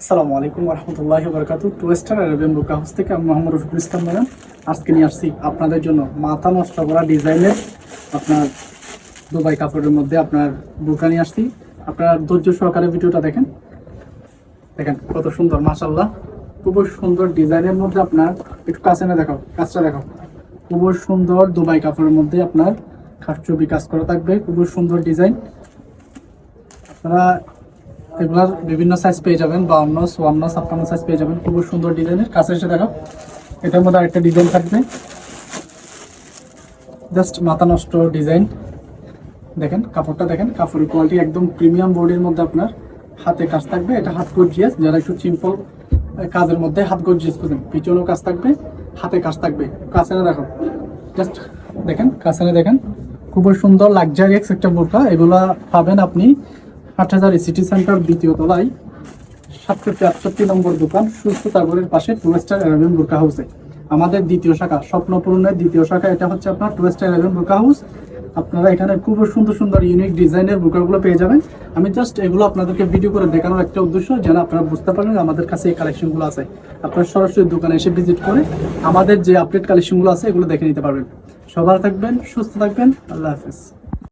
আসসালামু আলাইকুম রহমতুল্লাহি বারাকাতু। টুয়েস্টার আরবিয়ান বুক হাউস থেকে আমি মোহাম্মদ রফিকুল ইসলাম ম্যাডাম আজকে নিয়ে আসছি আপনাদের জন্য মাথা নষ্ট করা ডিজাইনের আপনার দুবাই কাপড়ের মধ্যে আপনার বুকা নিয়ে আসছি। আপনার ধৈর্য সহকারে ভিডিওটা দেখেন দেখেন কত সুন্দর, মাশাআল্লাহ খুব সুন্দর ডিজাইনের মধ্যে আপনার একটু কাছে না দেখাও, কাজটা দেখাও। খুব সুন্দর দুবাই কাপড়ের মধ্যে আপনার খাটছবি কাজ করা থাকবে, খুব সুন্দর ডিজাইন। আপনারা এগুলার বিভিন্ন সাইজ পেয়ে যাবেন, 52, 54, 56 সাইজ পেয়ে যাবেন। খুব সুন্দর ডিজাইনের, কাছে এসে দেখো। এটার মধ্যে আরেকটা ডিজাইন থাকবে, জাস্ট মাথা নষ্ট ডিজাইন। দেখেন কাপড়টা, দেখেন কাপড়ের কোয়ালিটি একদম প্রিমিয়াম বোর্ডের মধ্যে আপনার হাতে কাজ থাকবে। এটা হাত গর্জিয়াস, যারা একটু সিম্পল কাজের মধ্যে হাত গর্জিয়াস করবেন, পিছনেও কাজ থাকবে, হাতে কাজ থাকবে। কাছে না দেখো, জাস্ট দেখেন কাছে না দেখেন। খুব সুন্দর লাক্সারিয়াস একটা বোরকা। এগুলা পাবেন আপনি 8000 সিটি সেন্টার দ্বিতীয় তলায় 768 নম্বর দোকান সুস্থ সাগরের পাশে টুয়েস্টার আরবিয়ান বুরকা হাউসে। আমাদের দ্বিতীয় শাখা, স্বপ্নপূরণের দ্বিতীয় শাখা, এটা হচ্ছে আপনার টুয়েস্টার আরবিয়ান বুরকা হাউস। আপনারা এখানে খুব সুন্দর সুন্দর ইউনিক ডিজাইনের বুরকাগুলো পেয়ে যাবেন। আমি জাস্ট এগুলো আপনাদেরকে ভিডিও করে দেখানোর একটা উদ্দেশ্য, যেন আপনারা বুঝতে পারেন আমাদের কাছে এই কালেকশনগুলো আছে। আপনারা সরাসরি দোকানে এসে ভিজিট করে আমাদের যে আপডেট কালেকশনগুলো আছে এগুলো দেখে নিতে পারবেন। সবার থাকবেন, সুস্থ থাকবেন, আল্লাহ হাফেজ।